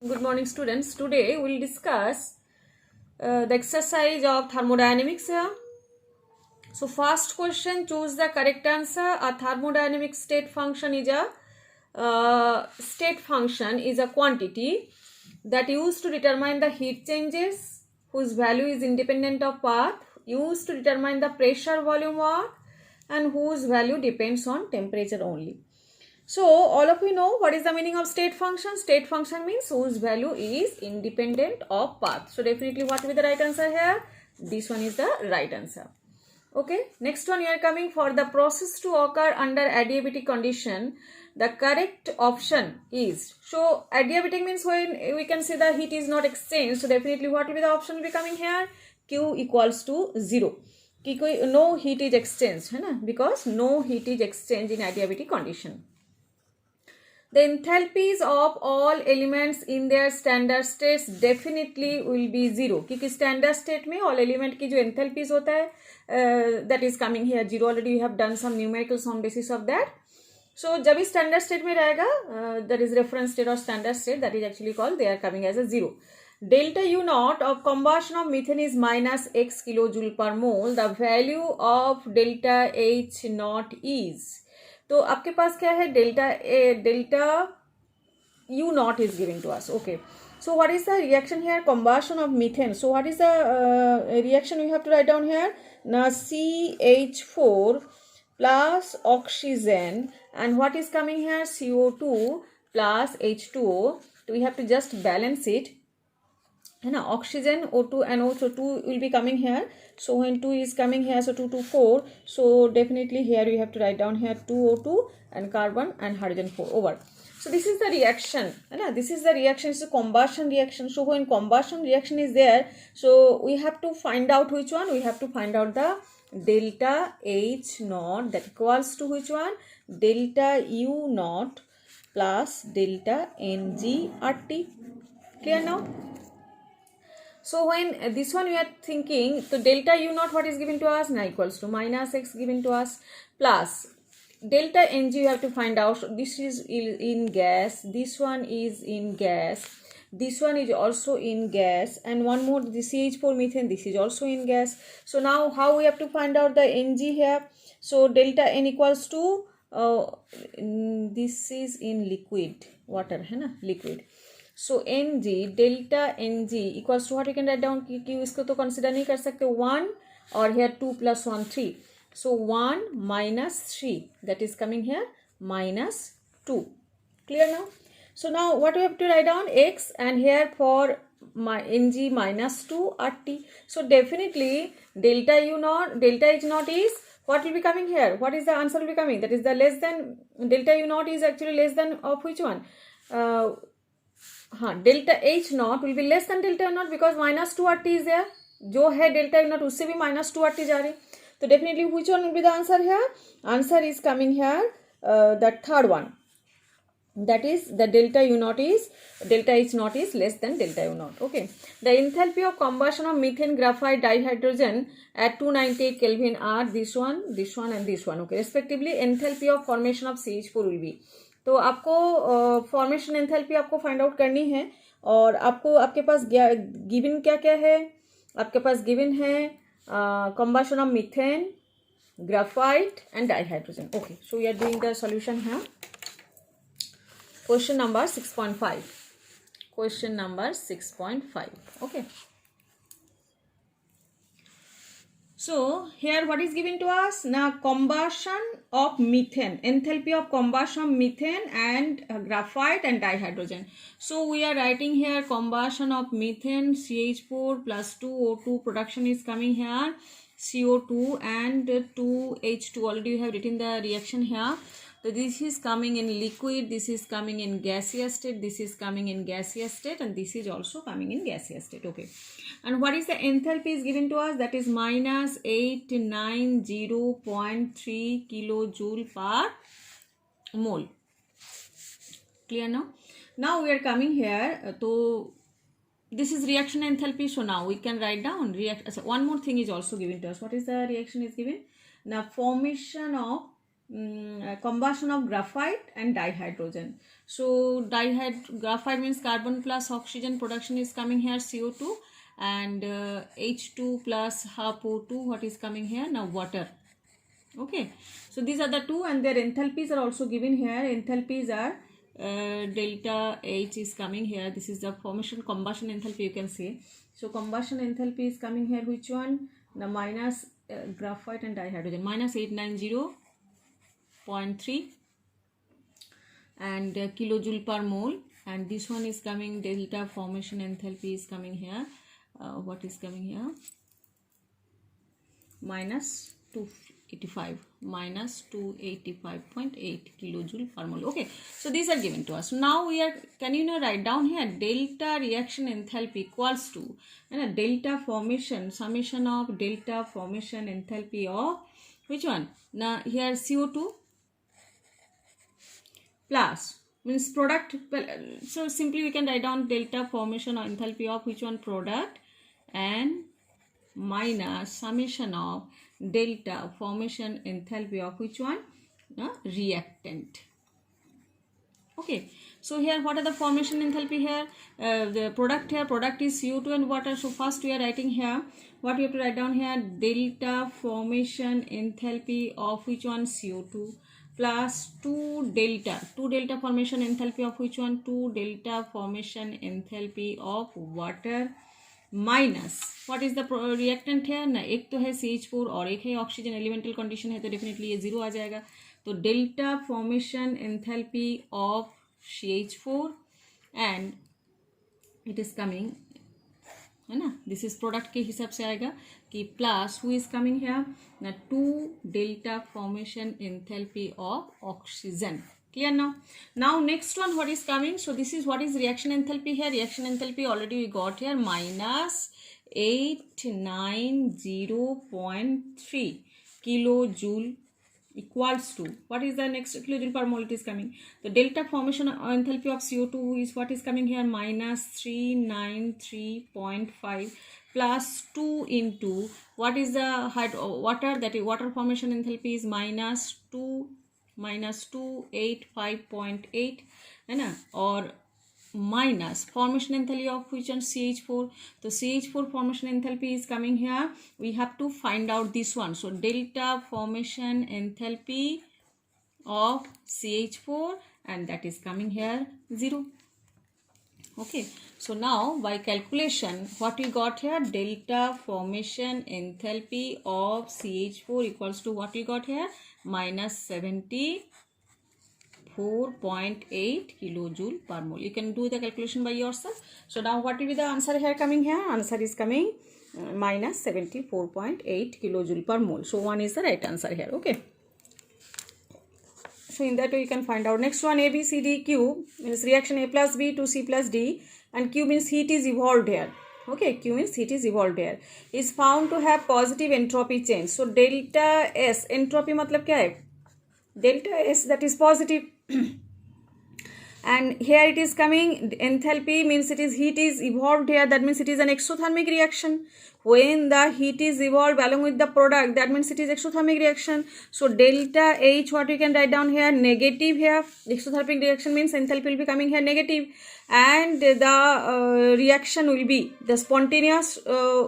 Good morning, students. Today we will discuss the exercise of thermodynamics here. So, first question, choose the correct answer. A thermodynamic state function is a quantity that used to determine the heat changes, whose value is independent of path, used to determine the pressure, volume, work, and whose value depends on temperature only. So all of you know what is the meaning of state function. State function means whose value is independent of path. So definitely what will be the right answer here? This one is the right answer. Okay, next one, you are coming for the process to occur under adiabatic condition. The correct option is, so adiabatic means when we can say the heat is not exchanged. So definitely what will be the option will be coming here? Q equals to 0. No heat is exchanged, है ना? Because no heat is exchanged in adiabatic condition. The enthalpies of all elements in their standard states definitely will be 0. क्योंकि standard state में all element की जो enthalpies होता है that is coming here 0. Already you have done some numericals on basis of that. So जब इस standard state में रहेगा that is reference state or standard state, that is actually called, they are coming as a 0. Delta U naught of combustion of methane is minus x kilojoule per mole. The value of delta H naught is, तो आपके पास क्या है? Delta U naught is given to us. Okay, so what is the reaction here? Combustion of methane. So what is the reaction we have to write down here? Now CH4 plus oxygen, and what is coming here? CO2 plus H2O. So we have to just balance it. है ना, oxygen O2 and O, so 2 will be coming here. So when 2 is coming here, so 2 to 4, so definitely here we have to write down here 2 O2 and carbon and hydrogen 4 over. So this is the reaction, है ना, this is the reaction, it's a combustion reaction. So when combustion reaction is there, so we have to find out which one? We have to find out the delta H naught, that equals to which one? Delta U naught plus delta Ng RT. Clear now? So when this one we are thinking, so delta U naught what is given to us? Now equals to minus x given to us, plus delta Ng you have to find out. So this is in gas, this one is in gas, this one is also in gas, and one more, the CH4 methane, this is also in gas. So now how we have to find out the Ng here? So delta N equals to this is in liquid water, है ना, liquid. So Ng, delta Ng equals to what you can write down? क्योंकि इसको तो consider नहीं कर सकते 1 और here 2 plus 1 3. So 1 minus 3, that is coming here minus 2. Clear now? So now what we have to write down? X, and here for my Ng minus 2 RT. So definitely delta U naught, delta H naught is what will be coming here? What is the answer will be coming? That is the less than, delta U naught is actually less than of which one? हाँ, delta H not will be less than delta not because minus 2 RT is there. जो है delta not उससे भी minus 2 RT जा रही. तो definitely which one will be the answer here? Answer is coming here the third one, that is the delta U naught is, delta H naught is less than delta U naught. Okay, the enthalpy of combustion of methane, graphite, dihydrogen at 298 Kelvin are this one and this one. Okay, respectively enthalpy of formation of CH4 will be. तो आपको formation enthalpy आपको find out करनी है, और आपको आपके पास given क्या क्या है? आपके पास गिवन है combustion of methane, graphite and dihydrogen. Okay, so we are doing the solution here. Question number 6.5. Question number 6.5. Okay. So here what is given to us? Now combustion of methane, enthalpy of combustion of methane and graphite and dihydrogen. So we are writing here combustion of methane, CH4 plus 2 O2, production is coming here CO2 and 2 H2. Already you have written the reaction here. So this is coming in liquid, this is coming in gaseous state, this is coming in gaseous state, and this is also coming in gaseous state. Okay, and what is the enthalpy is given to us? That is minus 890.3 kilojoule per mole. Clear now? Now we are coming here. So this is reaction enthalpy. So now we can write down So one more thing is also given to us. What is the reaction is given? Now formation of combustion of graphite and dihydrogen. So graphite means carbon plus oxygen, production is coming here CO2, and H2 plus half O2, what is coming here now? Water. Okay, so these are the two, and their enthalpies are also given here. Enthalpies are delta H is coming here. This is the formation combustion enthalpy, you can say. So combustion enthalpy is coming here, which one? The minus graphite and dihydrogen, minus 890.3 and kilojoule per mole, and this one is coming, delta formation enthalpy is coming here. What is coming here? Minus 285, minus 285.8 kilojoule per mole. Okay, so these are given to us. Now we are, can you now write down here, delta reaction enthalpy equals to delta formation, summation of delta formation enthalpy of which one? Now here CO2 plus means product. So simply we can write down delta formation or enthalpy of which one? Product, and minus summation of delta formation enthalpy of which one? Reactant. Okay, so here what are the formation enthalpy here? The product here, product is CO2 and water. So first we are writing here, what we have to write down here? Delta formation enthalpy of which one? CO2 plus 2 delta formation enthalpy of which one? 2 delta formation enthalpy of water, minus what is the reactant है ना, एक तो है CH4 और एक है oxygen, elemental condition है तो डेफिनेटली ये जीरो आ जाएगा. तो delta formation enthalpy of CH4 and it is coming, है ना, दिस इज प्रोडक्ट के हिसाब से आएगा कि plus who is coming here ना 2 delta formation enthalpy of oxygen. Clear now? Now next one, what is coming? So this is what is reaction enthalpy here. Reaction enthalpy already we got here, minus 890.3 kilojoule equals to, what is the next kilojoule per mole it is coming? The delta formation enthalpy of CO2 is what is coming here, minus 393.5 plus 2 into what is the water, that is water formation enthalpy is minus 285.8 है ना, और minus formation enthalpy of which one? CH4. So CH4 formation enthalpy is coming here. We have to find out this one. So delta formation enthalpy of CH4, and that is coming here 0. Okay, so now by calculation what we got here? Delta formation enthalpy of CH4 equals to what we got here? Minus 74.8 kilojoule per mole. You can do the calculation by yourself. So now what will be the answer here coming here? Answer is coming minus 74.8 kilojoule per mole. So 1 is the right answer here. Okay, so in that way you can find out. Next one, A, B, C, D, Q means reaction A plus B to C plus D, and Q means heat is evolved here. Okay, Q means heat is evolved here, is found to have positive entropy change. So delta S, entropy मतलब क्या है? Delta S, that is positive. And here it is coming, enthalpy means it is heat is evolved here, that means it is an exothermic reaction. When the heat is evolved along with the product, that means it is exothermic reaction. So delta H, what we can write down here? Negative here. Exothermic reaction means enthalpy will be coming here negative, and the reaction will be the spontaneous.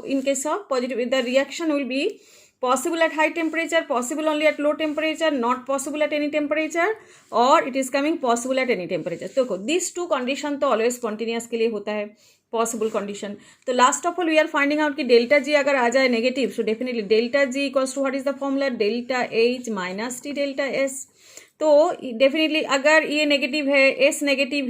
In case of positive, the reaction will be possible at high temperature, possible only at low temperature, not possible at any temperature, or it is coming possible at any temperature. तो these two condition तो always spontaneous के लिए होता है, possible condition. तो last of all we are finding out कि delta G अगर आ जाए negative, so definitely delta G equals to what is the formula? Delta H minus T delta S. तो definitely अगर ये negative है, S negative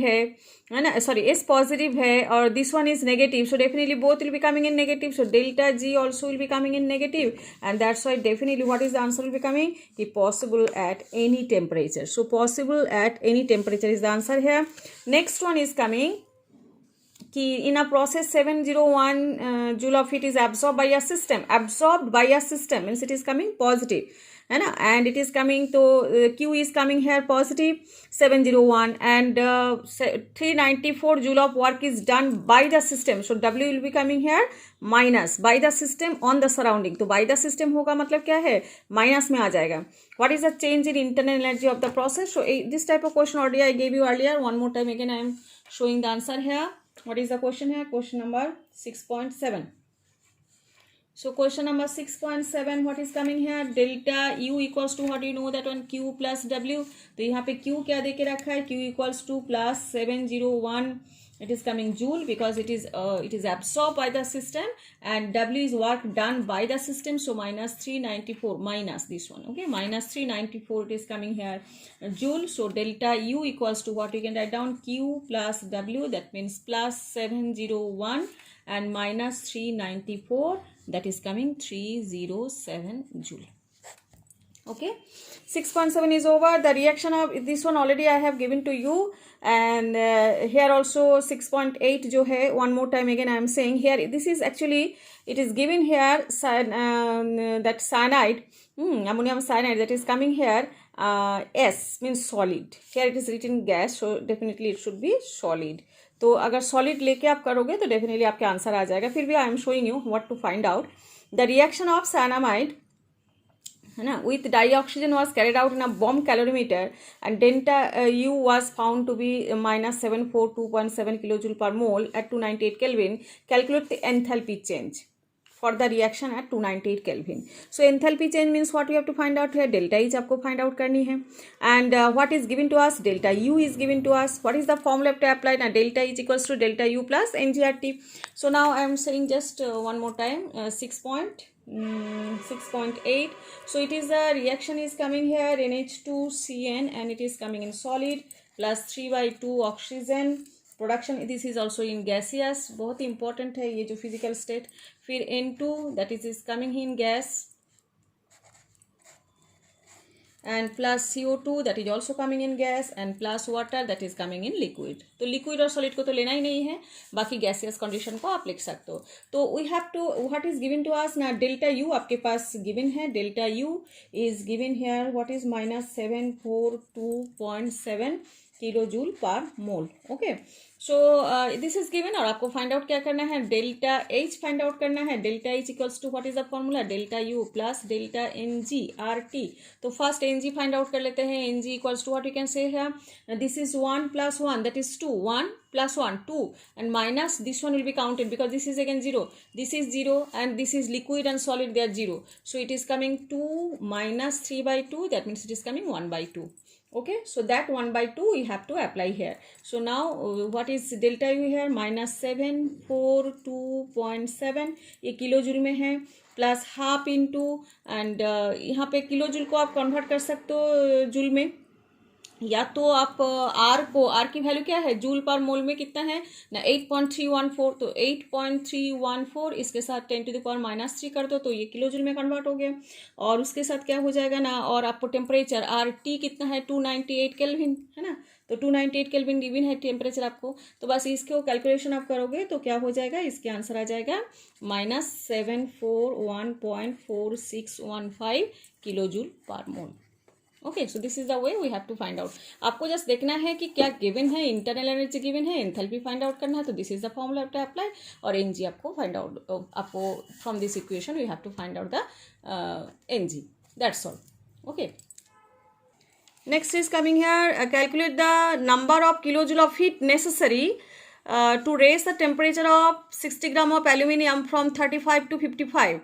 है ना, sorry, S positive है और this one is negative, so definitely both will be coming in negative, so delta G also will be coming in negative, and that's why definitely what is the answer will be coming? Possible at any temperature. So possible at any temperature is the answer here. Next one is coming कि in a process 701 joule of heat is absorbed by a system. Absorbed by a system means it is coming positive. है ना, and it is coming, तो Q is coming hair positive 701 and 394 joule of work is done by the system, so W will be coming here minus by the system on the surrounding, तो by the system होगा मतलब क्या है, minus में आ जाएगा. What is the change in internal energy of the process, so this type of question already I gave you earlier, one more time again I am showing the answer here. What is the question here? Question number 6.7. So question number 6.7, what is coming here? Delta U equals to, what do you know that one, Q plus W. तो यहाँ पे Q क्या दे के रखा है, Q equals to plus 701, it is coming joule because it is absorbed by the system, and W is work done by the system, so minus 394, minus this one, okay, minus 394 it is coming here joule. So delta U equals to, what you can write down, Q plus W, that means plus 701 and minus 394, that is coming 307 joule. Okay, 6.7 is over. The reaction of this one already I have given to you, and here also 6.8 जो है, one more time again I am saying here, this is actually, it is given here that cyanide, ammonium cyanide, that is coming here, S means solid, here it is written gas, so definitely it should be solid. तो अगर solid लेके आप करोगे तो definitely आपके answer आ जाएगा. फिर भी I am showing you what to find out. The reaction of cyanamide, है ना, with dioxygen was carried out in a bomb calorimeter, and delta U was found to be minus 742.7 kilojoule per mole at 298 Kelvin. Calculate the enthalpy change for the reaction at 298 Kelvin. So enthalpy change means what we have to find out here, delta H आपको find out करनी है, and what is given to us, delta U is given to us. What is the formula to apply? Now delta H equals to delta U plus NGRT. So now I am saying just one more time, 6.8. So it is the reaction is coming here NH2CN, and it is coming in solid, plus 3/2 oxygen. Production this is also in gaseous, बहुत ही important है ये जो physical state. फिर N2 that is coming in gas, and plus CO2 that is also coming in gas, and plus water that is coming in liquid. तो liquid और solid को तो लेना ही नहीं है, बाकी gaseous condition को आप लिख सकते हो. तो we have to, what is given to us ना, delta U आपके पास given है, delta U is given here, what is minus 742.7 kilojoule per mole. Okay, so this is given, और आपको फाइंड आउट क्या करना है, डेल्टा H फाइंड आउट करना है. Delta H equals to, what is the formula, delta U plus delta NGRT. तो first NG find out कर लेते हैं. NG equals to, what you can say here, this is 1 plus 1, that is 2, 1 plus 1 2, and minus this one will be counted because this is again 0, this is 0, and this is liquid and solid, they are 0, so it is coming 2 minus 3/2, that means it is coming 1/2. Okay, so that 1/2 we have to apply here. So now what is delta U here, minus 742.7, ये kilojoule में है, plus half into, and यहाँ पे kilojoule को आप convert कर सकते हो जूल में, या तो आप आर की वैल्यू क्या है, जूल पर मोल में कितना है ना, 8.314, तो 8.314 इसके साथ 10⁻³ कर दो तो ये किलो जूल में कन्वर्ट हो गया. और उसके साथ क्या हो जाएगा ना, और आपको टेम्परेचर RT कितना है, 298 केल्विन है ना, तो 298 केल्विन गिवन है टेम्परेचर आपको. तो बस इसको कैलकुलेशन आप करोगे तो क्या हो जाएगा, इसके आंसर आ जाएगा minus 741.4615 kilo joule per mole. Okay, so this is the way we have to find out. आपको जस्ट देखना है कि क्या गिवन है, इंटरनल एनर्जी गिवन है, एंथैल्पी फाइंड आउट करना है, तो this is the formula to apply, और एनजी आपको फाइंड आउट, आपको from this equation we have to find out the N G, that's all. Okay, next is coming here, calculate the number of kilojoule of heat necessary to raise the temperature of 60 gram of aluminium from 35 to 55.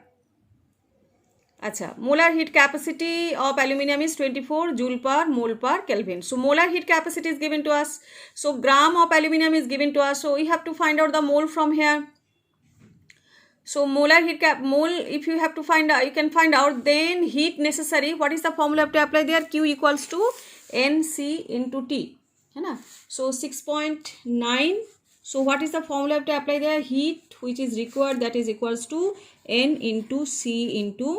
अच्छा, molar heat capacity of aluminium is 24 joule per mole per Kelvin. So molar heat capacity is given to us. So gram of aluminium is given to us. So we have to find out the mole from here. So molar heat mole, if you have to find out, you can find out. Then heat necessary, what is the formula to apply there? Q equals to NC into T, है ना. So 6.9. So what is the formula to apply there? Heat which is required, that is equals to N into C into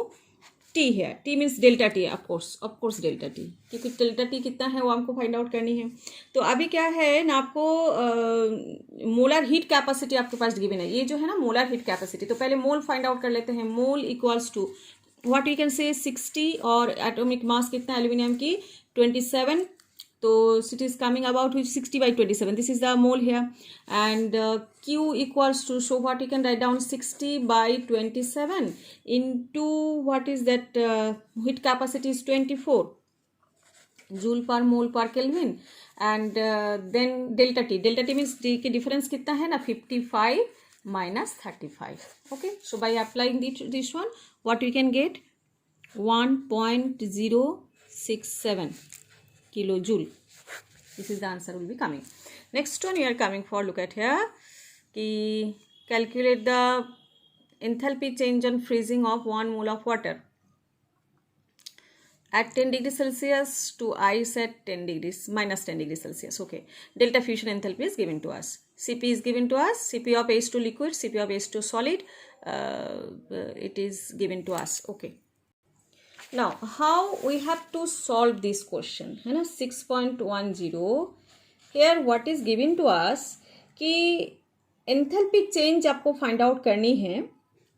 T here. T means delta T, of course delta T, क्योंकि delta T कितना है वो हमको find out करनी है. तो अभी क्या है ना, आपको मोलर हीट कैपेसिटी आपके पास गिवन है, ये जो है ना मोलर हीट कैपेसिटी. तो पहले मोल फाइंड आउट कर लेते हैं. Mole equals to, what you can say 60 और एटॉमिक मास कितना एल्यूमिनियम की 27. तो it is coming about which 60/27. This is the mole here and Q equals to, so what you can write down 60/27 into what is that heat capacity is 24 joule per mole per kelvin and then delta T means D की difference कितना है ना 55 minus 35. Okay, so by applying this one what we can get 1.067 kilojoule. This is the answer will be coming. Next one we are coming for, look at here ki calculate the enthalpy change on freezing of 1 mole of water at 10 degrees Celsius to ice at 10 degrees minus 10 degrees Celsius. Okay, delta fusion enthalpy is given to us. Cp is given to us, Cp of H2 liquid, Cp of H2 solid, it is given to us. Okay, now how we have to solve this question है ना 6.10. here what is given to us कि enthalpy change आपको find out करनी है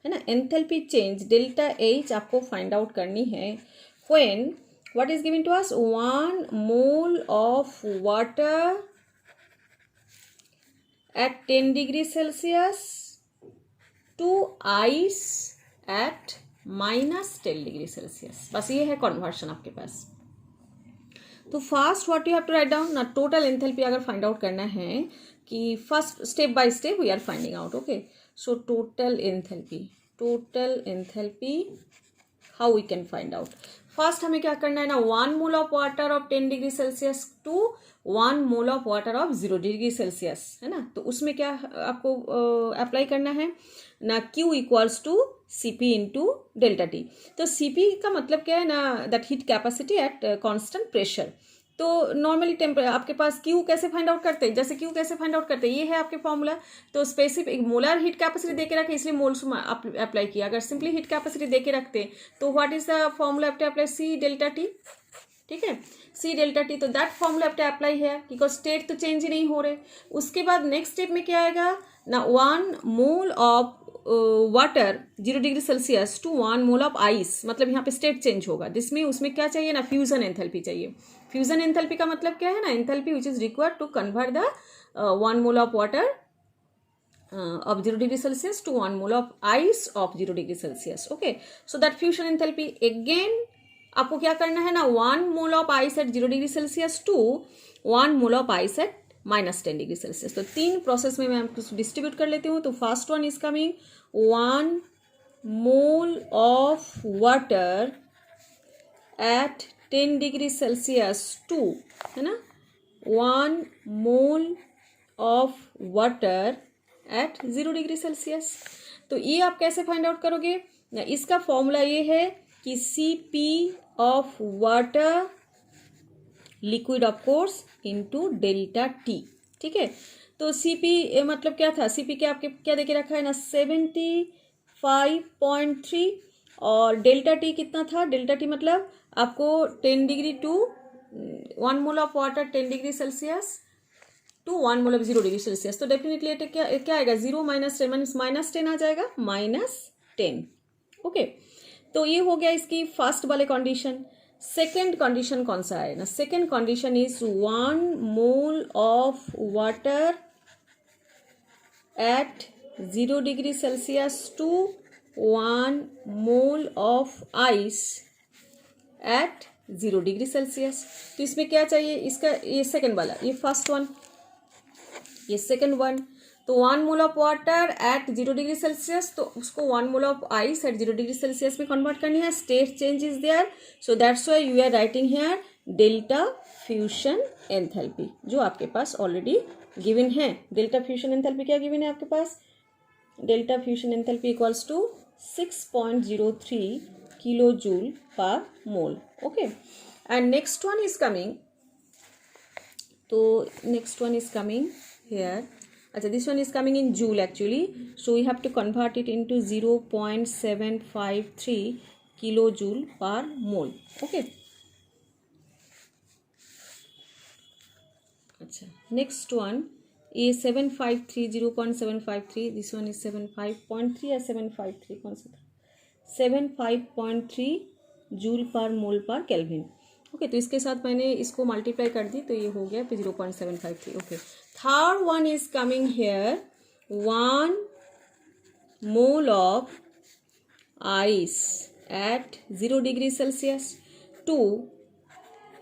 ना, enthalpy change delta H आपको find out करनी है when what is given to us 1 mole of water at 10 degrees Celsius to ice at minus 10 degrees Celsius. बस ये है कन्वर्शन आपके पास. तो first what you have to write down ना टोटल एंथैल्पी अगर फाइंड आउट करना है कि first step by step we are finding out. Okay, so total enthalpy how we can find out. First हमें क्या करना है ना 1 mole of water of 10 degree Celsius to 1 mole of water of 0 degree Celsius है ना. तो उसमें क्या आपको अप्लाई करना है ना Q equals to Cp into delta T. तो Cp का मतलब क्या है ना that heat capacity at constant pressure. तो नॉर्मली आपके पास Q कैसे फाइंड आउट करते हैं, जैसे Q कैसे फाइंड आउट करते हैं ये है आपके फॉर्मूला. तो स्पेसिफिक मोलर हीट कैपेसिटी देके रखे इसलिए मोल्स अप्लाई किया. अगर सिंपली हीट कैपेसिटी देके रखते तो what is the formula after apply C delta T. ठीक है, C डेल्टा टी. तो दैट फॉर्मूला आफ्टर अप्लाई है बिकॉज स्टेट तो चेंज ही नहीं हो रहे. उसके बाद नेक्स्ट स्टेप में क्या आएगा ना 1 mole of water 0 degree Celsius to 1 mole of ice. मतलब यहाँ पे स्टेट चेंज होगा जिसमें उसमें क्या चाहिए ना फ्यूजन एंथैल्पी चाहिए. फ्यूजन एंथैल्पी का मतलब क्या है ना enthalpy which is required to convert the 1 mole of water of 0 degree Celsius to 1 mole of ice of 0 degree Celsius. Okay, so that fusion enthalpy again आपको क्या करना है ना 1 mole of ice at 0 degree Celsius to 1 mole of ice at minus 10 degree Celsius. तो 3 process में मैं आपको distribute कर लेती हूँ. तो first one is coming 1 mole of water at 10 degree Celsius to है ना 1 mole of water at 0 degree Celsius. तो ये आप कैसे फाइंड आउट करोगे ना, इसका फॉर्मूला ये है कि Cp of water liquid of course into delta T. ठीक है, तो Cp मतलब क्या था, Cp के आपके क्या देके रखा है ना 75.3 और डेल्टा टी कितना था. डेल्टा टी मतलब आपको 10 degree to 1 mole of water 10 degree Celsius to 1 mole of 0 degree Celsius. तो डेफिनेटली क्या आएगा 0 माइनस 10 माइनस 10 आ जाएगा -10. ओके, तो ये हो गया इसकी फर्स्ट वाले कंडीशन. सेकेंड कंडीशन कौन सा है ना, second condition is 1 mole of water at 0 degree Celsius to 1 mole of ice at 0 degree Celsius. तो इसमें क्या चाहिए, इसका ये सेकेंड वाला, ये फर्स्ट वन, ये सेकेंड वन. तो 1 mole of water at 0 degree Celsius, तो उसको 1 mole of ice at 0 degree Celsius में कन्वर्ट करनी है. State change is there, so that's why you are writing here delta fusion enthalpy जो आपके पास ऑलरेडी गिवन है. डेल्टा फ्यूजन एंथैल्पी क्या गिवन है आपके पास, delta fusion enthalpy equals to 6.03 kilo joule per mole. Okay, and next one is coming, तो next one is coming here. अच्छा, this one is coming in joule actually, so we have to convert it into 0.753 kilojoule per mole. Okay, अच्छा next one ये 753 0.753, this one is 75.3 या 753 कौन सा था 75.3 joule per mole per kelvin. Okay, तो इसके साथ मैंने इसको मल्टीप्लाई कर दी तो ये हो गया 0.753। Okay, third one is coming hair 1 mole of ice at 0 degree Celsius to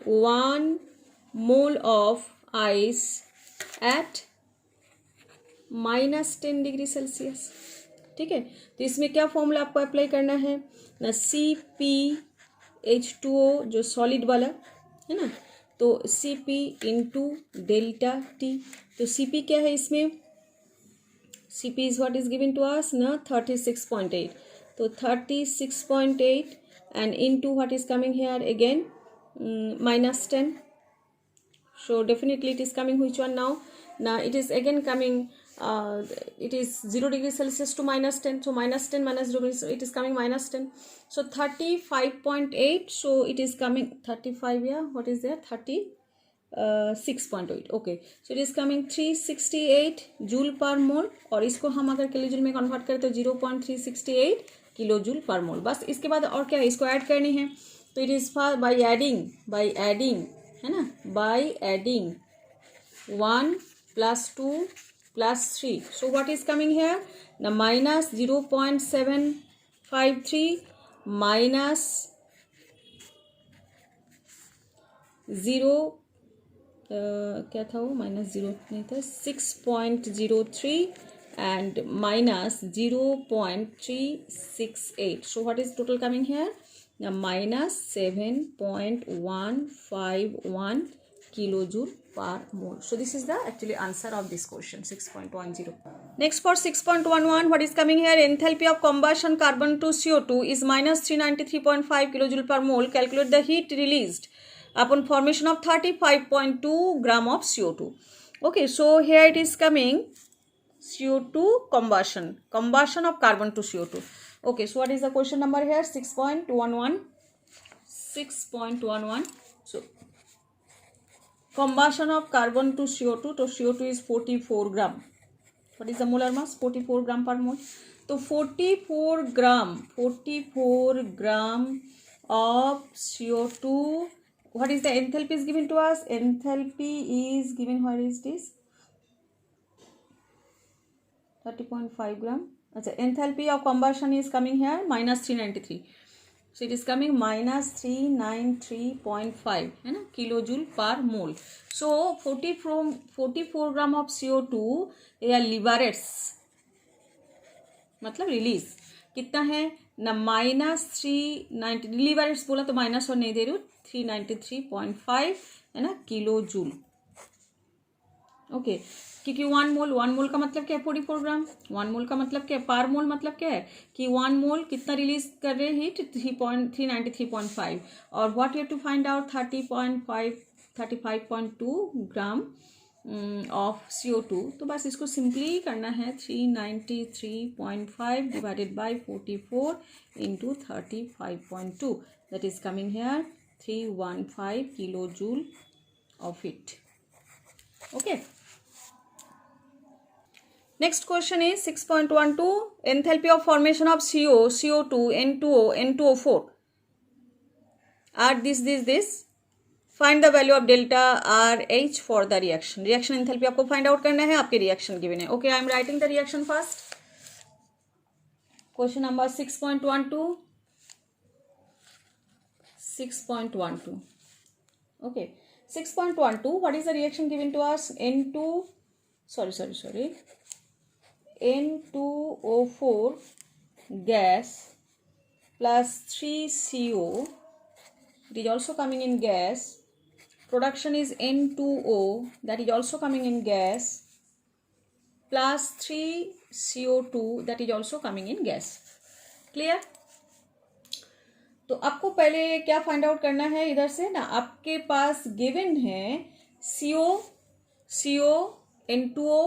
1 mole of ice at -10 degree Celsius. ठीक है, तो इसमें क्या फॉर्मूला आपको अप्लाई करना है ना, CpH2O जो सॉलिड वाला है ना, तो Cp इंटू डेल्टा टी। तो Cp क्या है इसमें, Cp is what is given to us ना 36.8, तो 36.8 and into what is coming here again -10. So definitely it is coming which one now? Now it is again coming, it is 0 degree Celsius to -10. So -10 minus 0, so it is coming -10. So 35.8. So it is coming 35. Yeah, what is there? 36.8. Okay, so it is coming 368 joule per mole, और इसको हम अगर kilo joule में convert करें तो 0.368 kilo joule per मोल। बस इसके बाद और क्या है, इसको ऐड करनी है। तो it is for by adding है ना, by adding 1 + 2 + 3। So what is coming hair ना, माइनस 0.753 माइनस 0 क्या था वो, -0 नहीं था, 6.03 and minus 0.368. So what is total coming here? Now minus 7.151 kilojoule per mole. So this is the actually answer of this question 6.10. Next for 6.11, what is coming here? Enthalpy of combustion carbon to CO2 is minus 393.5 kilojoule per mole. Calculate the heat released upon formation of 35.2 gram of CO2. Okay, so here it is coming CO2 combustion of carbon to CO2. Okay, so what is the question number here? 6.11. So combustion of carbon to CO2, so CO2 is 44 gram. What is the molar mass? 44 gram per mole. So 44 gram of CO2. What is the enthalpy is given to us? Enthalpy is given, what is this? 30.5 gram. अच्छा, enthalpy of combustion is coming here minus 393. So it is coming minus 393.5 है ना, kilojoule per mole. So 44 gram of CO2 या liberates मतलब release कितना है ना, -390 liberates बोला तो माइनस और नहीं दे रही हूँ, 393.5 है ना किलोजूल। ओके, क्योंकि 1 मोल का मतलब क्या है 44 ग्राम, 1 मोल का मतलब क्या है, पर मोल मतलब क्या है कि 1 मोल कितना रिलीज कर रहे हैं हीट 393.5, और what you have to find out 35.2 gram of CO2। तो बस इसको सिंपली करना है 393.5 divided by 44 into 35.2, that is coming here 315 kilo joule of it. Okay, next question is 6.12, enthalpy of formation of CO, CO2, N2O, N2O4 are this. Find the value of delta RH for the reaction. Reaction enthalpy आपको find out करना है, आपके reaction given है. Okay, I am writing the reaction first. Question number 6.12. 6.12. Okay, 6.12. What is the reaction given to us? N2O4 gas plus 3CO, it is also coming in gas. Production is N2O, that is also coming in gas, plus 3CO2, that is also coming in gas. Clear? तो आपको पहले क्या find out करना है, इधर से ना आपके पास गिवन है CO, N2O,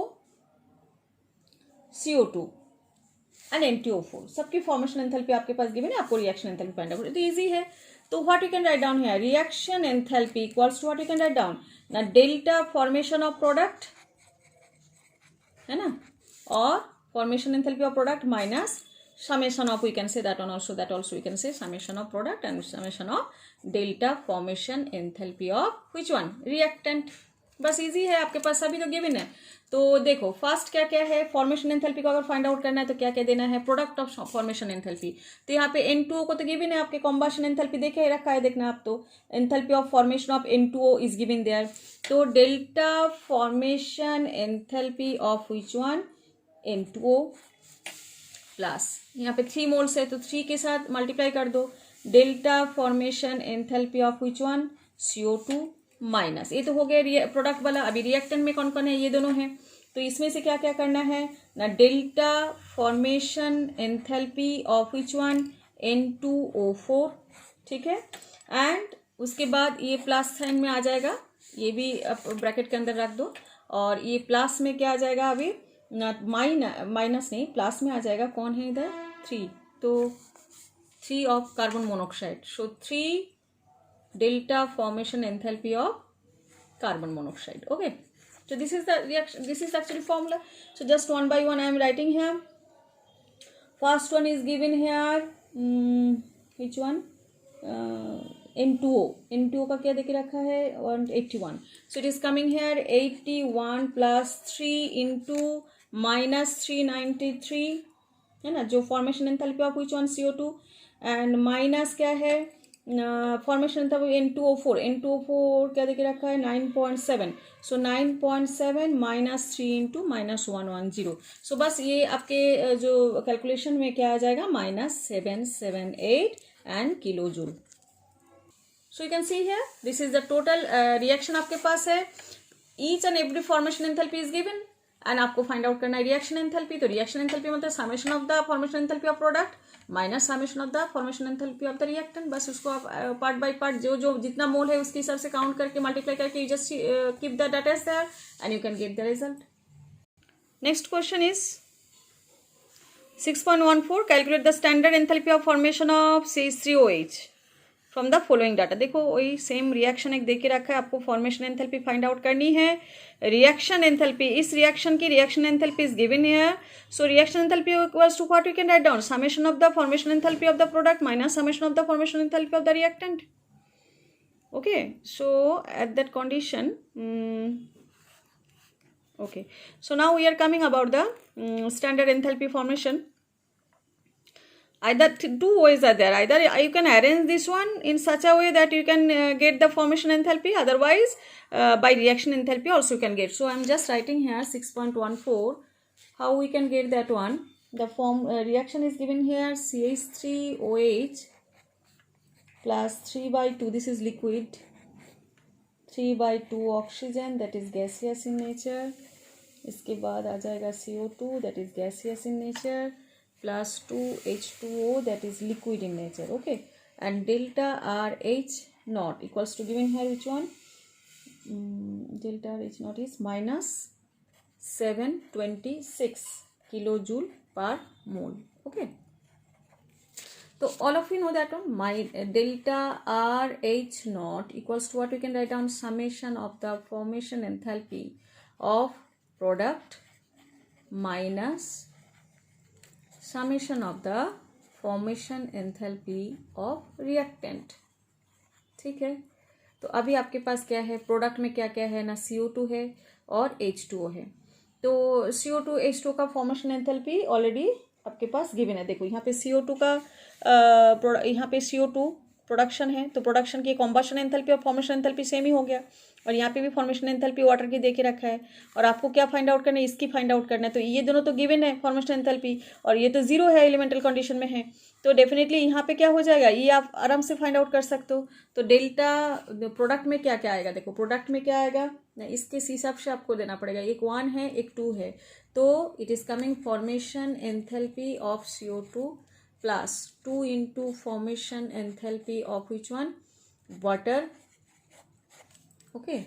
CO2 and N2O4, सबकी फॉर्मेशन एंथैल्पी आपके पास गिवन है, आपको रिएक्शन एंथैल्पी फाइंड आउट, तो इजी है. तो what you can write down here, reaction enthalpy equals to what you can write down ना, डेल्टा फॉर्मेशन ऑफ प्रोडक्ट है ना, और formation enthalpy of product minus summation of, we can say that one also, that also we can say summation of product and summation of delta formation enthalpy of which one, reactant. बस easy है, आपके पास सभी तो given है. तो देखो first क्या क्या है, फॉर्मेशन एंथैल्पी को अगर फाइंड आउट करना है तो क्या क्या देना है, प्रोडक्ट ऑफ फॉर्मेशन एंथैल्पी. तो यहाँ पे N2O को तो गिवन है, आपके कॉम्बशन एंथैल्पी देखे रखा है, देखना आप तो enthalpy of formation of N2O is given there. तो delta formation enthalpy of which one, N2O plus यहाँ पे 3 मोल्स है तो 3 के साथ मल्टीप्लाई कर दो, delta formation enthalpy of which one, CO2 minus, ये तो हो गया प्रोडक्ट वाला. अभी रिएक्टेंट में कौन कौन है, ये दोनों हैं. तो इसमें से क्या क्या करना है ना, delta formation enthalpy of which one, N2O4, ठीक है. एंड उसके बाद ये प्लस साइन में आ जाएगा, ये भी ब्रैकेट के अंदर रख दो. और ये प्लस में क्या आ जाएगा, अभी माइनस नहीं, प्लस में आ जाएगा, कौन है इधर 3, तो 3 of carbon monoxide. So 3 delta formation enthalpy of carbon monoxide. Okay, so this is the reaction, this is actually formula. So just one by one I am writing here. First one is given here, which one, N2O. N2O का क्या देके रखा है, 181. So it is coming here 81 plus 3 into minus 393 है ना, जो formation enthalpy of which one, CO2. And minus क्या है, फॉर्मेशन था वो N2O4. N2O4 क्या देके रखा है, 9.7. सो 9.7 माइनस 3 इंटू माइनस 110. सो बस ये आपके जो कैलकुलेशन में क्या आ जाएगा, -778 and kilo joule. So you can see here this is the total reaction आपके पास है. Each and every formation enthalpy is given and आपको फाइंड आउट करना है रिएक्शन एंथैल्पी. तो रिएक्शन एंथैल्पी मतलब summation of the formation enthalpy of product minus summation of the formation enthalpy of the reactant. बस उसको आप पार्ट बाय पार्ट जो जो जितना मोल है उसके हिसाब से काउंट करके मल्टीप्लाई करके you just keep the data as there and you can get the result. Next question is 6.14. Calculate the standard enthalpy of formation of CH3OH from the following data. देखो वही सेम रिएक्शन एक देके रखा है, आपको formation enthalpy find out करनी है. Reaction enthalpy, इस रिएक्शन की reaction enthalpy is given here. So reaction enthalpy equals to what, we can write down summation of the formation enthalpy of the product minus summation of the formation enthalpy of the reactant. Okay, so at that condition, okay, so now we are coming about the standard enthalpy formation. Either two ways are there, either you can arrange this one in such a way that you can get the formation enthalpy, otherwise by reaction enthalpy also you can get. So I am just writing here 6.14 how we can get that one. The form reaction is given here, CH3OH plus 3/2, this is liquid, 3/2 oxygen that is gaseous in nature. इसके बाद आ जाएगा CO2 that is gaseous in nature plus 2H2O that is liquid in nature. Okay, and delta RH naught equals to, given here which one, delta RH naught is minus 726 kilojoule per mole. Okay, so all of you know that one, my delta RH naught equals to what, we can write down summation of the formation enthalpy of product minus summation of the formation enthalpy of reactant. ठीक है, तो अभी आपके पास क्या है, product में क्या क्या है ना, CO2 है और H2O है. तो CO2 H2O का फॉर्मेशन एंथैल्पी ऑलरेडी आपके पास गिवन है. देखो यहाँ पे CO2 का यहाँ पे CO2 प्रोडक्शन है, तो प्रोडक्शन की कॉम्बशन एंथैल्पी और फॉर्मेशन एंथैल्पी सेम ही हो गया. और यहाँ पे भी फॉर्मेशन एंथैल्पी वाटर की देके रखा है, और आपको क्या फाइंड आउट करना है, इसकी फाइंड आउट करना है. तो ये दोनों तो गिवन है फॉर्मेशन एंथैल्पी, और ये तो जीरो है, एलिमेंटल कंडीशन में है. तो डेफिनेटली यहाँ पे क्या हो जाएगा, ये आप आराम से फाइंड आउट कर सकते हो. तो डेल्टा प्रोडक्ट में क्या क्या आएगा, देखो प्रोडक्ट में क्या आएगा ना, इसके हिसाब से आपको देना पड़ेगा. एक 1 है, एक 2 है. तो it is coming formation enthalpy of CO2 plus 2 into formation enthalpy of which one, water. Okay,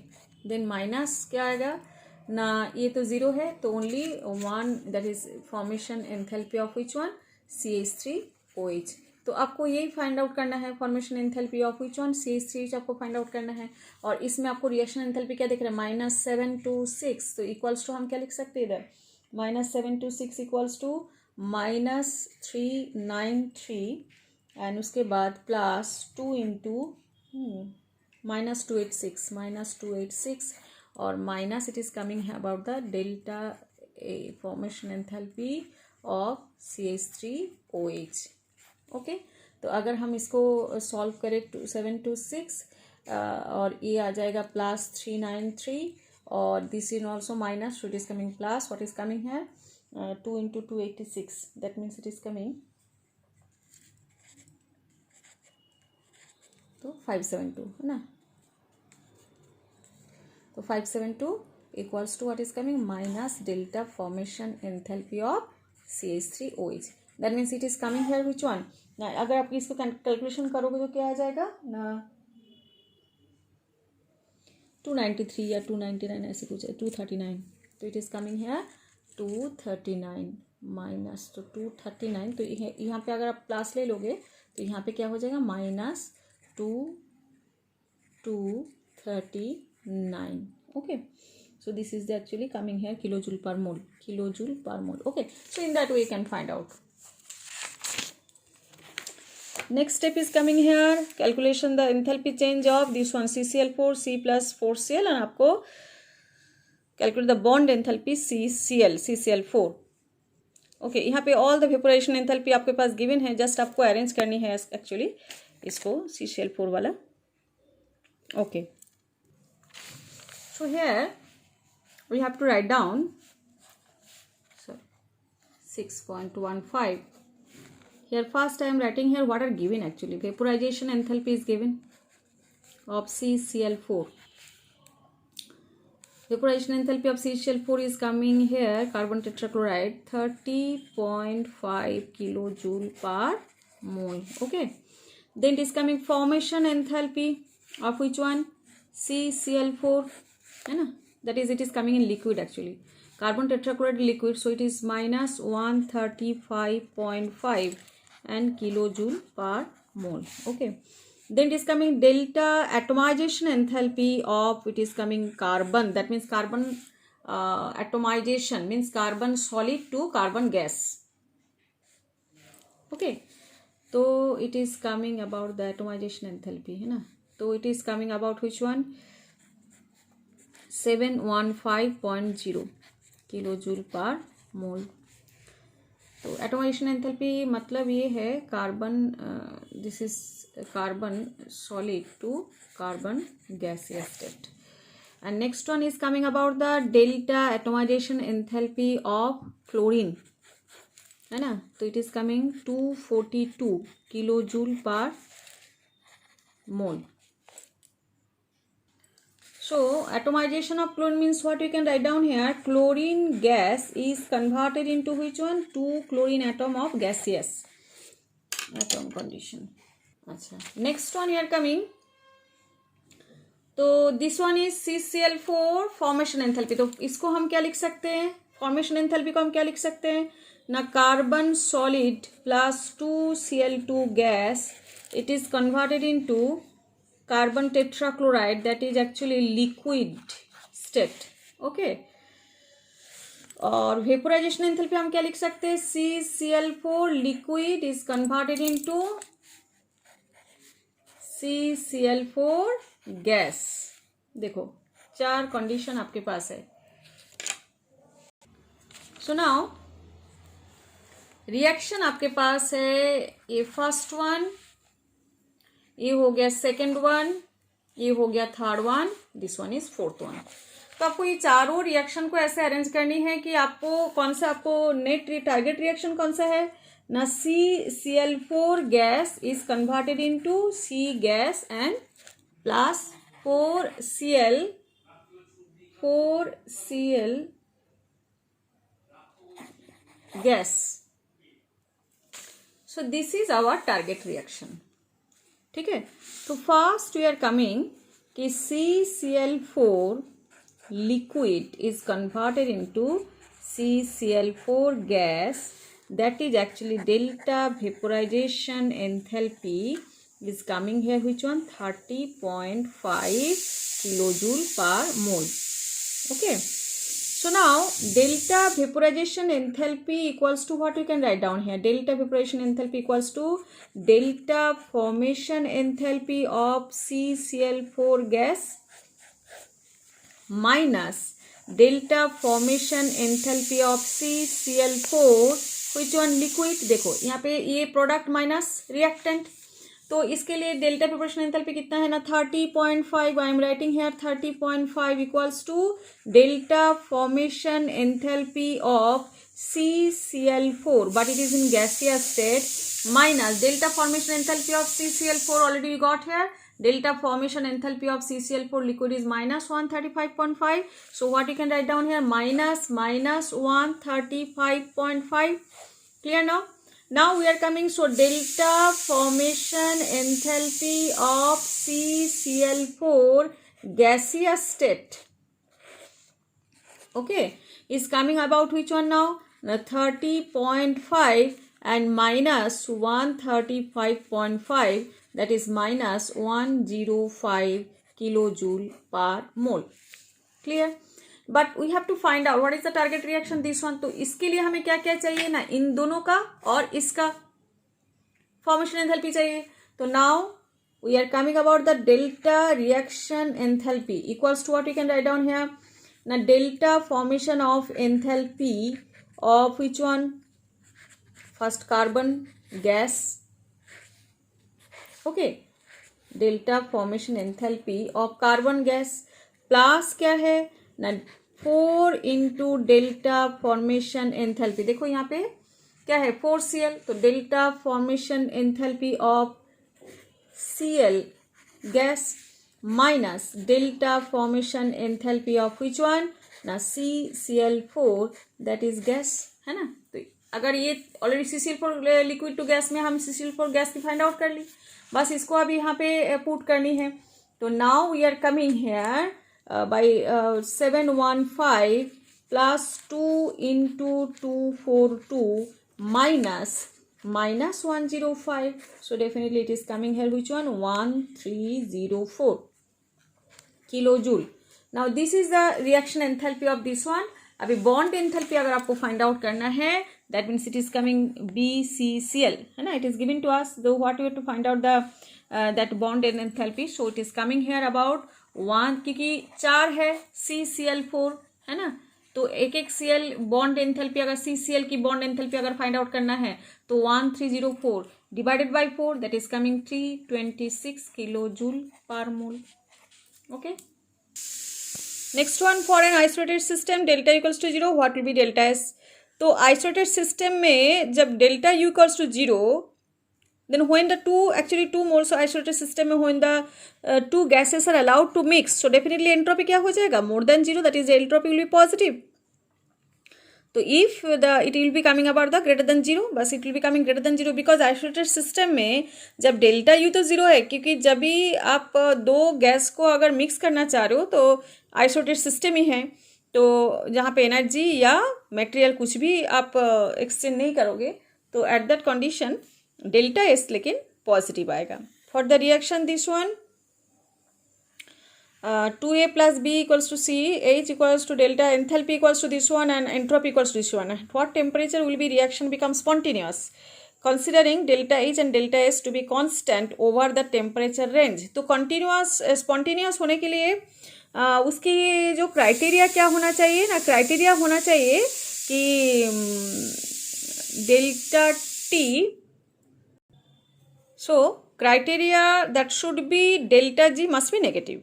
then minus क्या आएगा ना, ये तो जीरो है, तो only 1 that is formation enthalpy of which one, CH3OH. तो आपको यही फाइंड आउट करना है, formation enthalpy of which one, CH3OH आपको फाइंड आउट करना है. और इसमें आपको रिएक्शन एंथैल्पी क्या दिख रहा है, -726. तो इक्वल्स टू हम क्या लिख सकते हैं इधर, -726 इक्वल्स टू -393 एंड उसके बाद +2 इंटू -286 और minus it is coming about the delta formation enthalpy of CH3OH. Okay, तो अगर हम इसको सॉल्व करें 726 और ये आ जाएगा +393 और this is also minus, so it is coming plus. What is coming है 2 into 286, that means it is coming तो 572 है ना. तो 572 equals to what is coming minus delta formation enthalpy of CH3OH. That means it is coming here which one. अगर आप इसको calculation करोगे तो क्या आ जाएगा ना 293 या 299 ऐसे कुछ है 239. तो it is coming here 239 minus तो 239. तो यहाँ पे अगर आप प्लस ले लोगे तो यहाँ पे क्या हो जाएगा -239. Okay, so this is the actually coming here kilojoule per mole. Okay, so in that way you can find out. Next step is coming here, calculation the enthalpy change of this one CCl4 C plus 4Cl and आपको calculate the bond enthalpy CCl4. Okay, यहाँ पे all the vaporisation enthalpy आपके पास given है, just आपको arrange करनी है actually इसको CCl4 वाला. Okay, so here we have to write down 6.15. Here first I am writing here what are given actually. Vaporization enthalpy is given of CCl4. Vaporization enthalpy of CCl4 is coming here carbon tetrachloride 30.5 kilojoule per mole. Okay, then it is coming formation enthalpy of which one CCl4 है ना, that is it is coming in liquid actually. Carbon tetrachloride liquid, so it is -135.5 and kilojoule per mole. Okay, then it is coming delta atomization enthalpy of it is coming carbon, that means carbon atomization means carbon solid to carbon gas. Okay, so it is coming about the atomization enthalpy है ना, तो it is coming about which one 715.0 kilojoule per mole. तो atomization enthalpy मतलब ये है carbon, this is carbon solid to carbon gaseous state. And next one is coming about the delta atomization enthalpy of chlorine है ना, तो it is coming 242 kilojoule per mole. So atomization of chlorine means what you can write down here, chlorine gas is converted into which one 2 chlorine atom of gaseous atom condition. अच्छा, next one here coming, तो this one is CCl4 formation enthalpy. तो इसको हम क्या लिख सकते हैं, formation enthalpy को हम क्या लिख सकते हैं ना, carbon solid plus 2Cl2 gas, it is converted into carbon tetrachloride that is actually liquid state. Okay, और vaporization enthalpy हम क्या लिख सकते हैं, CCl4 liquid is converted into CCl4 gas. देखो 4 कंडीशन आपके पास है. सो नाउ रिएक्शन आपके पास है, ये फर्स्ट वन, ये हो गया सेकेंड वन, ये हो गया third one, this one is fourth one. तो आपको ये चारों रिएक्शन को ऐसे अरेंज करनी है कि आपको कौन सा, आपको नेट टारगेट रिएक्शन कौन सा है ना, CCl4 gas is converted into C gas and plus 4Cl gas. So this is our target reaction. ठीक है, तो फर्स्ट वी आर कमिंग कि CCl4 liquid is converted into CCl4 gas, that is actually delta vaporization enthalpy is coming here which one 30.5 kilojoule per mole. Okay, So now delta vaporization enthalpy equals to what we can write down here. Delta vaporization enthalpy equals to delta formation enthalpy of CCl4 gas minus delta formation enthalpy of CCl4 which one liquid. देखो यहाँ पे ये product minus reactant, तो इसके लिए delta preparation enthalpy कितना है ना 30.5. I am writing here 30.5 equals to delta formation enthalpy of CCl4 but it is in gaseous state minus delta formation enthalpy of CCl4 already we got here. Delta formation enthalpy of CCl4 liquid is minus 135.5. So what you can write down here, minus 135.5. Clear now? Now we are coming, so delta formation enthalpy of CCl4 gaseous state, okay, is coming about which one now? 30.5 and minus 135.5, that is minus 105 kilojoule per mole. Clear? But we have to find out what is the target reaction this one. तो इसके लिए हमें क्या क्या चाहिए ना, इन दोनों का और इसका फॉर्मेशन एंथैल्पी चाहिए. तो now we are coming about the delta reaction enthalpy equals to what we can write down here ना, delta formation of enthalpy of which one, first carbon gas, okay, delta formation enthalpy of carbon gas plus क्या है ना 4 into delta formation enthalpy. देखो यहाँ पे क्या है 4Cl, तो delta formation enthalpy of Cl gas minus delta formation enthalpy of which one ना CCl4 दैट इज गैस, है ना. तो अगर ये already CCl4 liquid to gas में हम CCl4 गैस की फाइंड आउट कर ली, बस इसको अभी यहाँ पे पुट करनी है. तो now we are coming here by 715 plus 2 into 242 minus 105. So definitely it is coming here which one, 1304 kilojoule. Now this is the reaction enthalpy of this one. अभी bond enthalpy अगर आपको find out करना है, that means it is coming BCCl, है ना. It is given to us, though what we have to find out the that bond enthalpy. So it is coming here about 1, क्योंकि 4 है CCl4, है ना. तो एक एक Cl बॉन्ड एंथैल्पी, अगर CCl की बॉन्ड एंथैल्पी अगर फाइंड आउट करना है तो 1304 divided by 4 that is coming 326 kilojoule per mole. Okay, next one, for an isolated system delta equals to 0 what will be delta S. तो isolated system में जब delta U equals to 0, then when the two moles of isolated system में when the two gases are allowed to mix, so definitely entropy क्या हो जाएगा, more than 0, that is the entropy will be positive. तो if it will be coming about the greater than 0, बस it will be coming greater than 0 because isolated system में जब delta you तो 0 है, क्योंकि जब भी आप दो गैस को अगर मिक्स करना चाह रहे हो तो आइसोलेटेड सिस्टम ही है, तो जहाँ पे एनर्जी या मटेरियल कुछ भी आप एक्सचेंज नहीं करोगे, तो eight that condition delta S लेकिन पॉजिटिव आएगा. For the reaction this one 2a plus b equals to c, h equals to delta, enthalpy equals to this one and entropy equals to this one. At what temperature will be reaction become spontaneous, considering delta h and delta s to be constant over the temperature range. तो continuous spontaneous होने के लिए उसकी जो criteria क्या होना चाहिए ना, क्राइटेरिया होना चाहिए कि delta t, so criteria that should be delta g must be negative.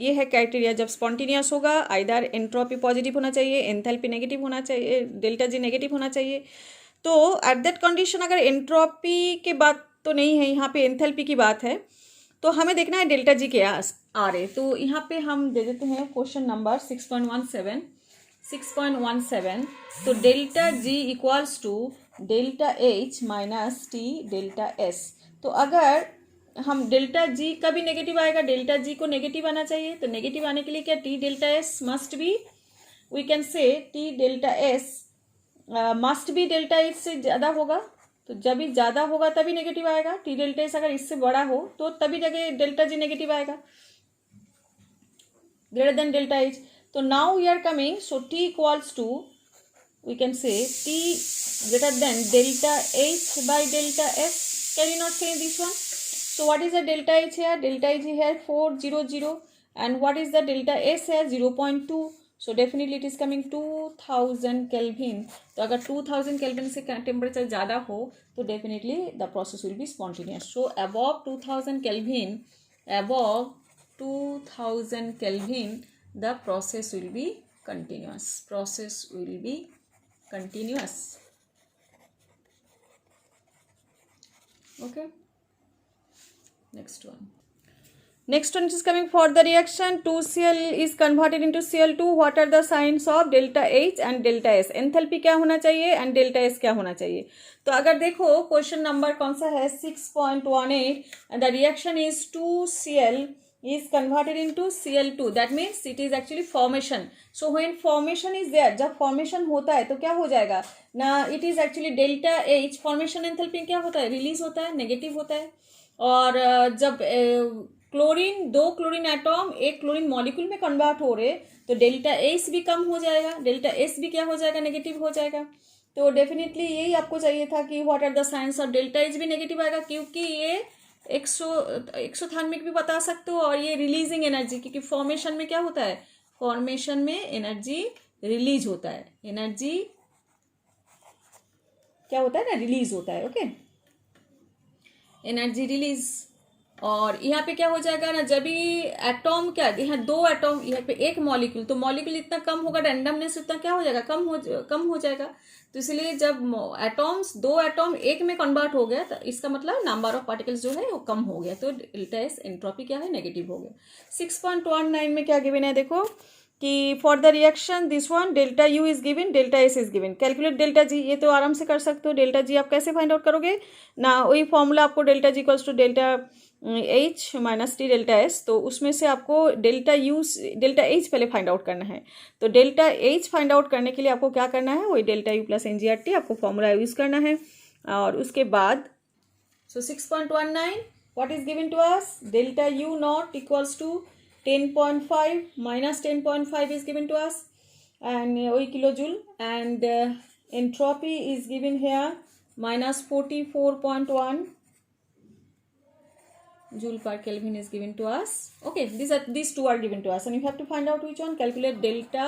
ये है क्राइटेरिया. जब स्पॉन्टेनियस होगा आइदर एंट्रोपी पॉजिटिव होना चाहिए, एंथैल्पी नेगेटिव होना चाहिए, डेल्टा जी नेगेटिव होना चाहिए. तो एट दैट कंडीशन अगर एंट्रोपी के बात तो नहीं है, यहाँ पे एंथैल्पी की बात है, तो हमें देखना है डेल्टा जी क्या आ रहे. तो यहाँ पे हम दे देते हैं क्वेश्चन नंबर 6.17. तो delta G equals to delta H minus T delta S. तो अगर हम डेल्टा जी का भी नेगेटिव आएगा, डेल्टा जी को नेगेटिव आना चाहिए, तो नेगेटिव आने के लिए क्या T delta S must be, we can say T delta S must be delta H से ज़्यादा होगा. तो जब भी ज़्यादा होगा तभी नेगेटिव आएगा. टी डेल्टा एस अगर इससे बड़ा हो तो तभी जगह डेल्टा जी नेगेटिव आएगा, ग्रेटर देन डेल्टा एच. तो now we are coming, so T equals to, we can say T greater than delta H by delta S. Can you not change this one? So what is the delta H here? Delta H here 400, and what is the delta S here? 0.2. So definitely it is coming 2000 Kelvin. तो अगर 2000 Kelvin से temperature ज़्यादा हो तो definitely the process will be spontaneous. So above 2000 Kelvin, the process will be continuous. Okay, next one is coming for the reaction. 2Cl is converted into Cl2. What are the signs of delta H and delta S? Enthalpy क्या होना चाहिए and delta S क्या होना चाहिए? तो अगर देखो question number कौन सा है 6.18 and the reaction is 2Cl is converted into Cl2. That means it is actually formation. So when formation is there, जब formation होता है तो क्या हो जाएगा ना, it is actually delta H. formation enthalpy क्या होता है, रिलीज होता है, नेगेटिव होता है. और जब क्लोरीन, दो क्लोरीन एटॉम एक क्लोरीन मॉलिक्यूल में कन्वर्ट हो रहे तो डेल्टा एच भी कम हो जाएगा, डेल्टा एस भी क्या हो जाएगा, नेगेटिव हो जाएगा. तो डेफिनेटली यही आपको चाहिए था कि what are the signs of delta H भी नेगेटिव आएगा, क्योंकि ये एक्सोथर्मिक भी बता सकते हो और ये रिलीजिंग एनर्जी, क्योंकि फॉर्मेशन में क्या होता है, फॉर्मेशन में एनर्जी रिलीज होता है, एनर्जी क्या होता है ना, रिलीज होता है. Okay, energy release. और यहाँ पे क्या हो जाएगा ना, जब भी एटॉम क्या, यहाँ दो एटॉम, यहाँ पे एक मॉलिक्यूल, तो मॉलिक्यूल इतना कम होगा, रैंडमनेस उतना क्या हो जाएगा, कम हो जाएगा. तो इसलिए जब एटॉम्स, दो एटॉम एक में कन्वर्ट हो गया तो इसका मतलब नंबर ऑफ पार्टिकल्स जो है वो कम हो गया, तो डेल्टा एस एंट्रोपी क्या है, नेगेटिव हो गया. 6.19 में क्या गिवन है देखो कि for the reaction this one delta U is given, delta S is given, calculate delta G. ये तो आराम से कर सकते हो. डेल्टा जी आप कैसे फाइंड आउट करोगे ना, वही फॉर्मूला आपको delta G equals to delta H minus T delta S. तो उसमें से आपको डेल्टा एच पहले फाइंड आउट करना है. तो डेल्टा एच फाइंड आउट करने के लिए आपको क्या करना है, वही delta U plus N G R T आपको फॉर्मूला यूज करना है. और उसके बाद so 6.19 what is given to us, delta U naught equals to 10.5 minus 10.5 is given to us, and kilojoule, and entropy is given here minus 44.1 joule per Kelvin is given to us. Okay, these two are given to us, and you have to find out which one. Calculate delta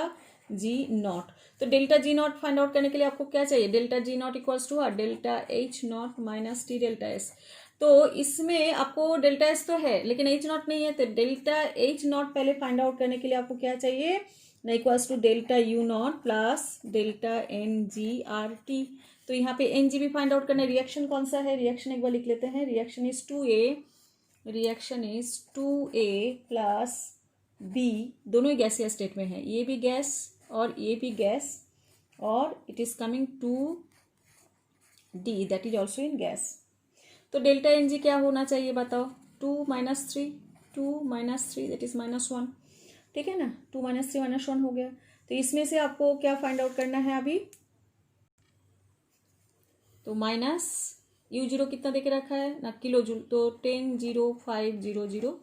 G naught. तो delta G naught find out करने के लिए आपको क्या चाहिए, delta G naught equals to delta H naught minus T delta S. तो इसमें आपको डेल्टा एस तो है लेकिन एच नॉट नहीं है, तो डेल्टा एच नॉट पहले फाइंड आउट करने के लिए आपको क्या चाहिए ना, equals to delta U naught plus delta N G R T. तो यहाँ पे एन जी भी फाइंड आउट करना है. रिएक्शन कौन सा है, रिएक्शन एक बार लिख लेते हैं. Reaction is 2A plus B, दोनों ही गैसीय स्टेट में है, ये भी गैस और ये भी गैस, और it is coming to D that is also in gas. तो डेल्टा एन जी क्या होना चाहिए बताओ, 2 माइनस 3 दैट इज -1. ठीक है ना, 2 माइनस 3 -1 हो गया. तो इसमें से आपको क्या फाइंड आउट करना है अभी, तो माइनस यू जीरो कितना देके रखा है ना, किलो जूल, तो 10,0500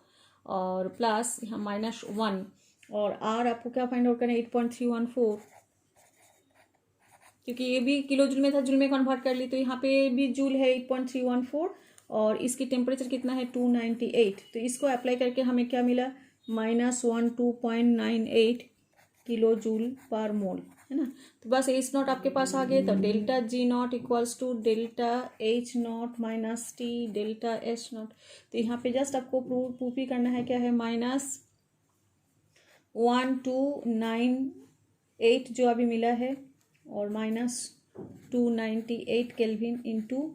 और प्लस यहाँ -1, और आर आपको क्या फाइंड आउट करना है 8.314, क्योंकि ये भी किलो जूल में था, जूल में कन्वर्ट कर ली, तो यहाँ पे भी जूल है 8.314, और इसकी टेम्परेचर कितना है 298. तो इसको अप्लाई करके हमें क्या मिला, -12.98 किलो जूल पर मोल, है ना. तो बस एच नॉट आपके पास आ गए. तो delta G naught equals to delta H naught minus T delta H naught. तो यहाँ पे जस्ट आपको प्रूफ ही करना है, क्या है, -1298 जो अभी मिला है, और -298 केल्विन इंटू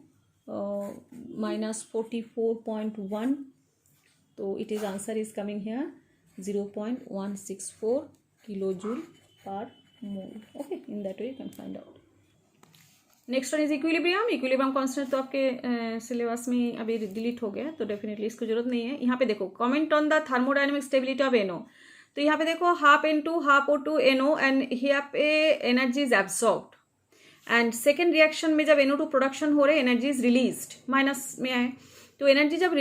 -44.1. तो it is answer is coming here 0.164 kilo joule per mole. Okay, in that way you can find out. Next one is equilibrium. Equilibrium constant तो आपके सिलेबस में अभी डिलीट हो गया, तो डेफिनेटली इसको जरूरत नहीं है. यहाँ पे देखो, comment on the thermodynamic stability of NO. तो यहाँ पे देखो half N2 half O2 NO, and यहाँ पे energy is absorbed, and second reaction में जब NO2 प्रोडक्शन हो रहे एनर्जी इज रिलीज्ड, माइनस में आए. तो एनर्जी जब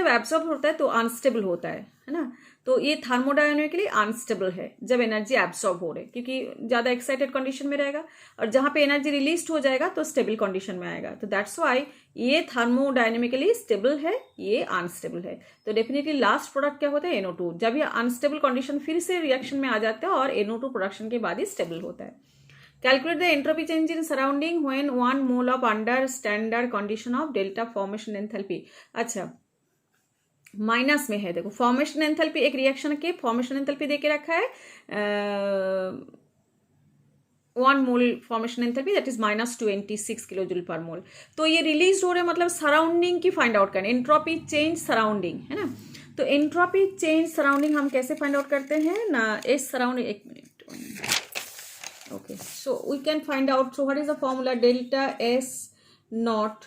एब्सॉर्ब होता है तो अनस्टेबल होता है ना. तो ये थर्मोडायनेमिकली अनस्टेबल है जब एनर्जी एब्सॉर्ब हो रही है, क्योंकि ज़्यादा एक्साइटेड कंडीशन में रहेगा, और जहाँ पे एनर्जी रिलीज हो जाएगा तो स्टेबल कंडीशन में आएगा। तो दैट्स वाई ये थर्मोडायनेमिकली स्टेबल है, ये अनस्टेबल है। तो डेफिनेटली लास्ट प्रोडक्ट क्या होता है, NO2। जब ये अनस्टेबल कंडीशन फिर से रिएक्शन में आ जाता है और NO2 प्रोडक्शन के बाद ही स्टेबल होता है। Calculate the entropy change in surrounding when 1 mole of under standard condition of delta formation enthalpy. अच्छा, माइनस में है, देखो फॉर्मेशन एंथैल्पी, एक रिएक्शन के फॉर्मेशन एंथैल्पी देके रखा है 1 mole formation enthalpy that is -26 kilo joule per mole. तो ये रिलीज हो रहे मतलब सराउंडिंग की फाइंड आउट करना, एंट्रोपी चेंज सराउंडिंग, है ना। तो एंट्रोपी चेंज सराउंडिंग हम कैसे फाइंड आउट करते हैं ना, एस सराउंडिंग, एक minute, okay, so we can find out, so what is the formula, delta S naught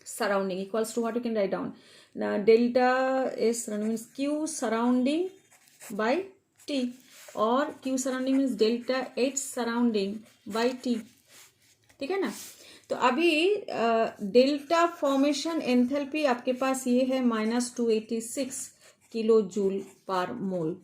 surrounding equals to what you can write down, now delta S surrounding means Q surrounding by T, or Q surrounding means delta H surrounding by T, ठीक है ना। तो अभी delta formation enthalpy आपके पास ये है -286 kilo joule per मोल,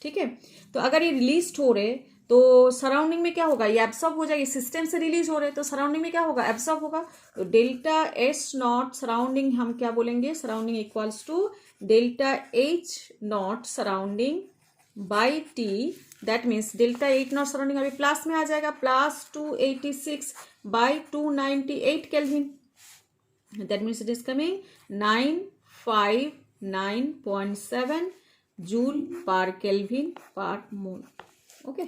ठीक है। तो अगर ये रिलीज हो रहे तो सराउंडिंग में क्या होगा, ये एब्सॉर्ब हो जाएगी, सिस्टम से रिलीज हो रहे तो सराउंडिंग में क्या होगा, एब्सॉर्ब होगा। तो डेल्टा एस नॉट सराउंडिंग हम क्या बोलेंगे, surrounding equals to delta H naught surrounding by T, that means delta H naught surrounding अभी प्लस में आ जाएगा, +286 by 298 kelvin, that means it is coming 959.7 joule per kelvin per mole, okay.